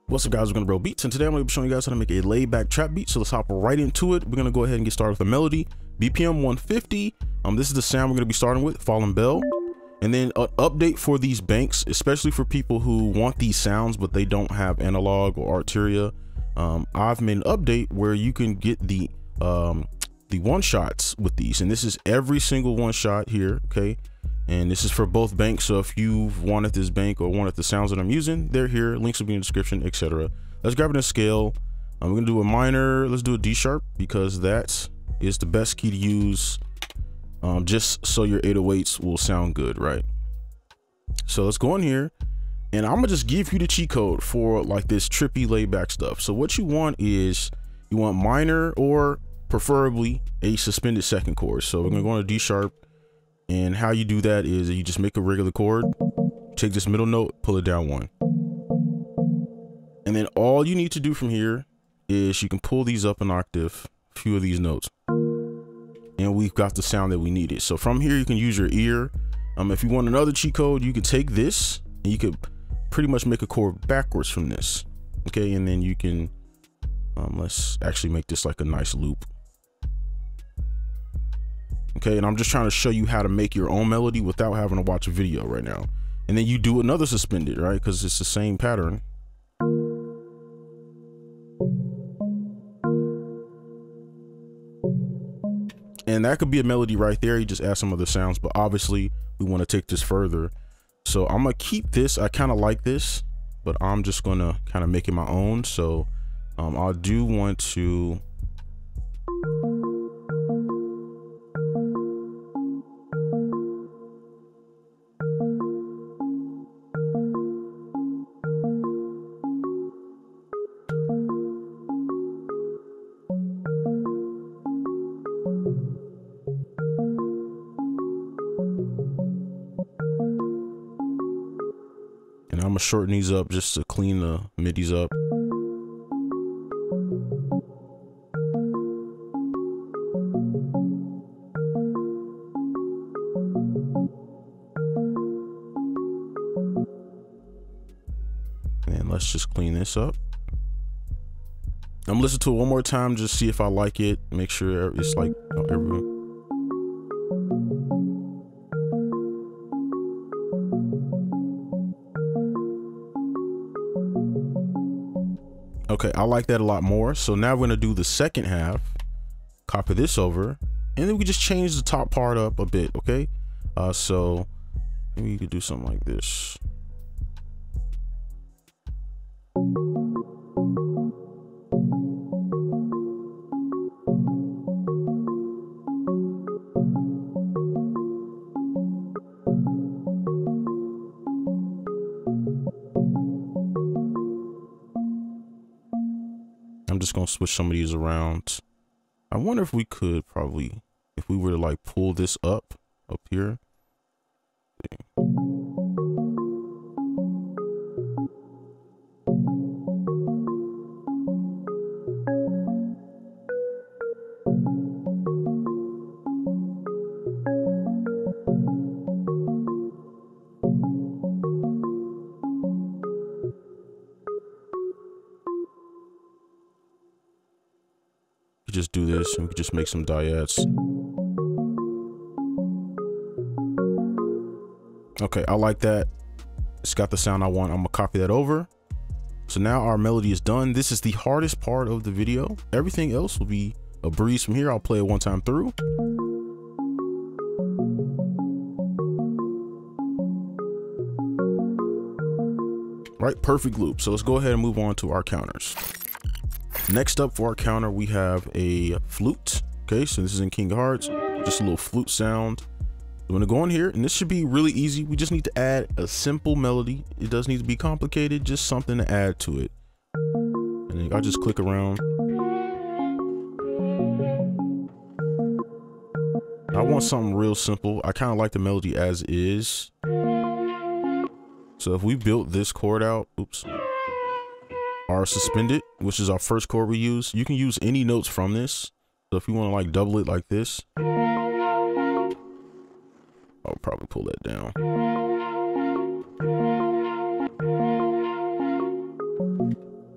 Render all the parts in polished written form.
What's up, guys? We're gonna BroBeatzTV, and today I'm gonna be showing you guys how to make a laid back trap beat. So let's hop right into it. We're gonna go ahead and get started with a melody, BPM 150. This is the sound we're gonna be starting with, falling bell. And then an update for these banks, especially for people who want these sounds but they don't have analog or Arturia. I've made an update where you can get the one shots with these, and this is every single one shot here, okay? And this is for both banks, so if you've wanted this bank or wanted the sounds that I'm using, they're here. Links will be in the description, etc. Let's grab it in scale. We're gonna do a minor. Let's do a D sharp because that is the best key to use, just so your 808s will sound good, right? So let's go in here, and I'm gonna just give you the cheat code for like this trippy laid back stuff. So what you want is you want minor or preferably a suspended second chord. So we're gonna go on a D sharp. And how you do that is you just make a regular chord, take this middle note, pull it down one. And then all you need to do from here is you can pull these up an octave, a few of these notes, and we've got the sound that we needed. So from here, you can use your ear. If you want another cheat code, you could take this and you could pretty much make a chord backwards from this. Okay, and then you can, let's actually make this like a nice loop. Okay, and I'm just trying to show you how to make your own melody without having to watch a video right now. And then you do another suspended, right? Because it's the same pattern. And that could be a melody right there. You just add some other sounds, but obviously we want to take this further. So I'm gonna keep this. I kind of like this, but I'm just gonna kind of make it my own. So I do want to. And I'm gonna shorten these up just to clean the midis up. And let's just clean this up. I'm gonna listen to it one more time, just see if I like it. Make sure it's like everyone. Okay, I like that a lot more. So now we're gonna do the second half, copy this over, and then we just change the top part up a bit, okay? So maybe you could do something like this. I'm just gonna switch some of these around. I wonder if we could probably, if we were to like pull this up here. Just do this and we could just make some dyads. Okay, I like that. It's got the sound I want. I'm gonna copy that over. So now our melody is done. This is the hardest part of the video. Everything else will be a breeze from here. I'll play it one time through. Right, perfect loop. So let's go ahead and move on to our counters. Next up for our counter, we have a flute. Okay, so this is in King of Hearts, just a little flute sound. I'm gonna go in here, and this should be really easy. We just need to add a simple melody. It doesn't need to be complicated, just something to add to it. And then I'll just click around. I want something real simple. I kind of like the melody as is. So if we built this chord out, oops. Our suspended, which is our first chord we use. You can use any notes from this. So if you want to like double it like this, probably pull that down.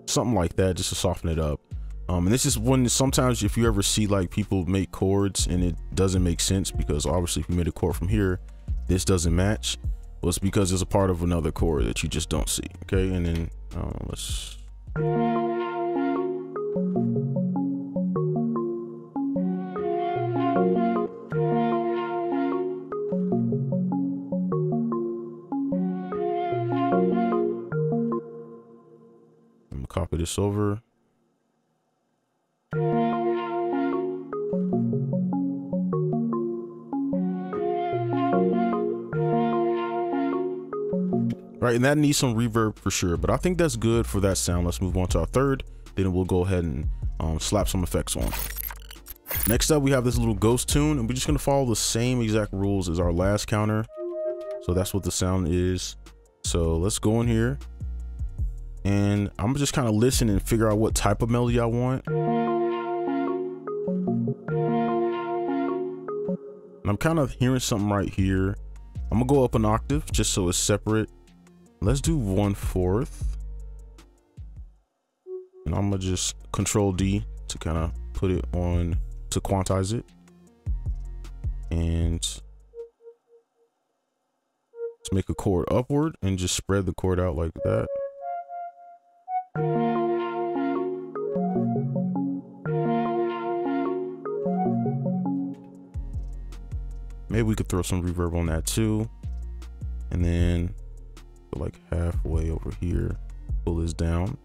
Something like that, just to soften it up. And this is when sometimes if you ever see like people make chords and it doesn't make sense, because obviously if you made a chord from here, this doesn't match. Well, it's because it's a part of another chord that you just don't see. Okay, and then let's. I'm gonna copy this over. Right, and that needs some reverb for sure, but I think that's good for that sound. Let's move on to our third, then we'll go ahead and slap some effects on. Next up, we have this little ghost tune, and we're just gonna follow the same exact rules as our last counter. So that's what the sound is. So let's go in here, and I'm just kind of listen and figure out what type of melody I want. And I'm kind of hearing something right here. I'm gonna go up an octave just so it's separate. Let's do 1/4. And I'm gonna just Control D to kind of put it on to quantize it. And let's make a chord upward and just spread the chord out like that. Maybe we could throw some reverb on that too. And then like halfway over here, pull this down,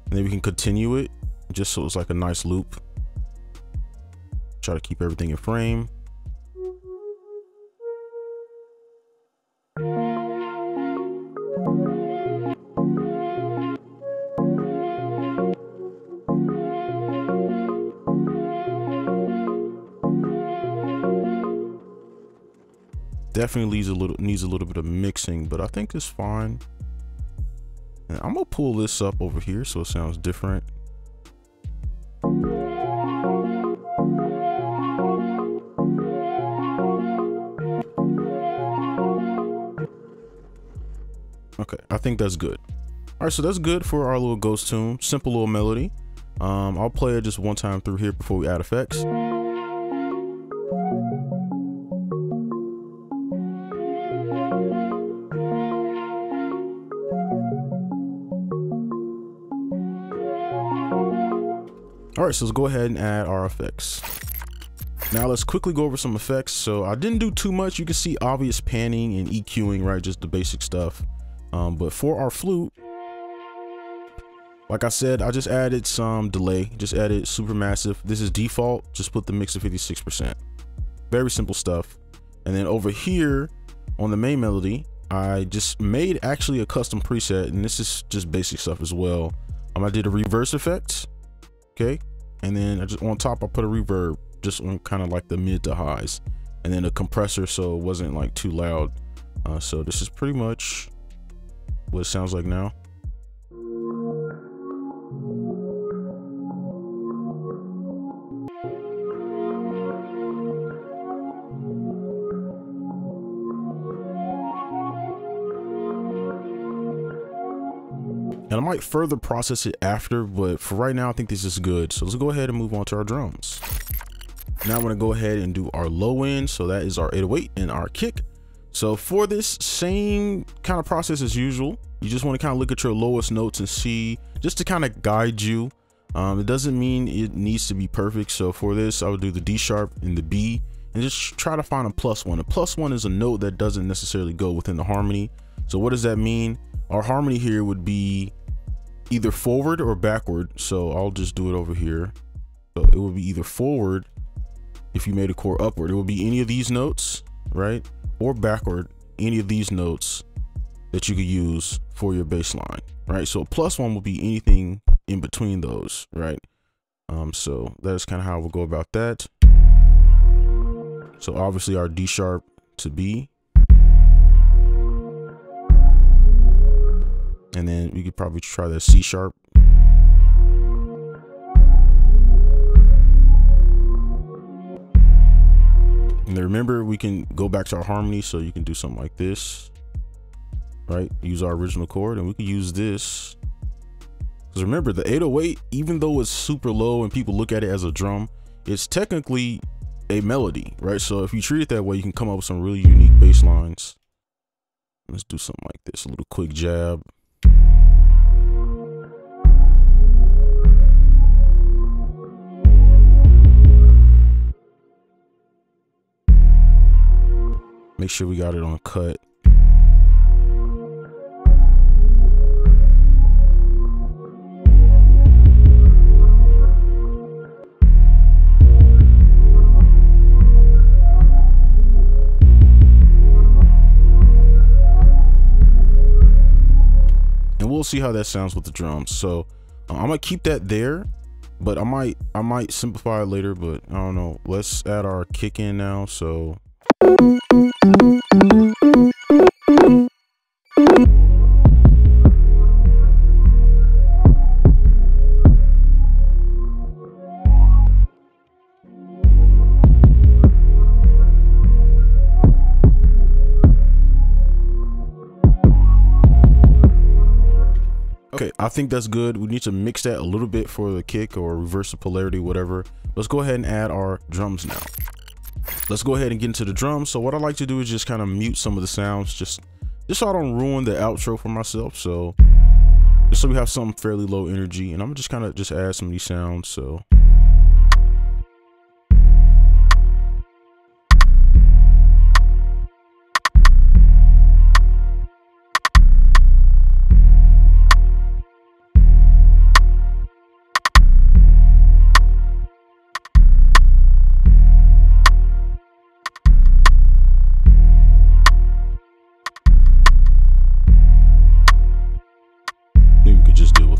and then we can continue it just so it's like a nice loop. Try to keep everything in frame. Definitely needs a little bit of mixing, but I think it's fine. And I'm gonna pull this up over here so it sounds different. Okay, I think that's good. All right, so that's good for our little ghost tune. Simple little melody. I'll play it just one time through here before we add effects. All right, so let's go ahead and add our effects. Now let's quickly go over some effects. So I didn't do too much. You can see obvious panning and EQing, right? Just the basic stuff. But for our flute, like I said, I just added some delay, just added supermassive. This is default, just put the mix at 56%. Very simple stuff. And then over here on the main melody, I just made actually a custom preset, and this is just basic stuff as well. I did a reverse effect. Okay, and then I just on top I put a reverb just on kind of like the mid to highs, and then a compressor so it wasn't like too loud. So this is pretty much what it sounds like now. And I might further process it after, but for right now, I think this is good. So let's go ahead and move on to our drums. Now I'm gonna go ahead and do our low end. So that is our 808 and our kick. So for this same kind of process as usual, you just wanna kind of look at your lowest notes and see, just to kind of guide you. It doesn't mean it needs to be perfect. So for this, I would do the D sharp and the B and just try to find a +1. A +1 is a note that doesn't necessarily go within the harmony. So what does that mean? Our harmony here would be either forward or backward. So I'll just do it over here. So it would be either forward if you made a chord upward. It would be any of these notes, right? Or backward, any of these notes that you could use for your bass line, right? So a +1 would be anything in between those, right? So that's kind of how we'll go about that. So obviously our D sharp to B. And then we could probably try the C sharp. And then remember, we can go back to our harmony, so you can do something like this, right? Use our original chord, and we can use this. Because remember, the 808, even though it's super low and people look at it as a drum, it's technically a melody, right? So if you treat it that way, you can come up with some really unique bass lines. Let's do something like this, a little quick jab. Make sure we got it on cut. And we'll see how that sounds with the drums. So I'm gonna keep that there, but I might simplify it later, but I don't know. Let's add our kick in now. So okay, I think that's good. We need to mix that a little bit for the kick or reverse the polarity, whatever. Let's go ahead and add our drums now. Let's go ahead and get into the drums. So what I like to do is just kind of mute some of the sounds, just so I don't ruin the outro for myself. So just so we have something fairly low energy, and I'm just kind of just add some of these sounds. So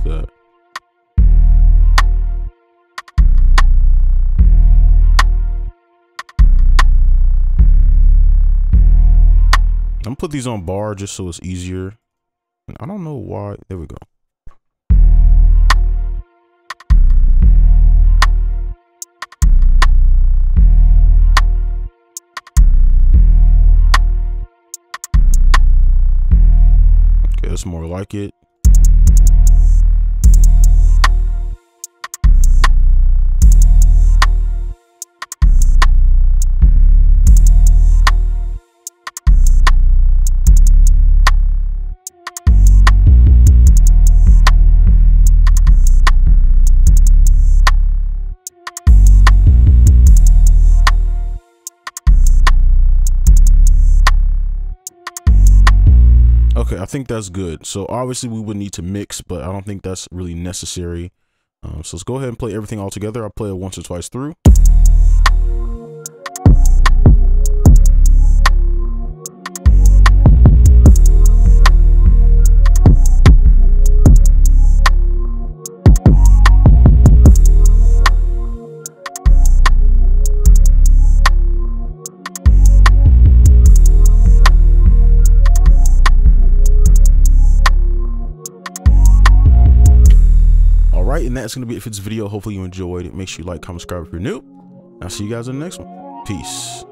that. I'm gonna put these on bar just so it's easier. And I don't know why. There we go. Okay, that's more like it. Okay, I think that's good. So obviously we would need to mix, but I don't think that's really necessary. So let's go ahead and play everything all together. I'll play it once or twice through. And that's going to be it for this video. Hopefully you enjoyed it. Make sure you like, comment, subscribe if you're new. I'll see you guys in the next one. Peace.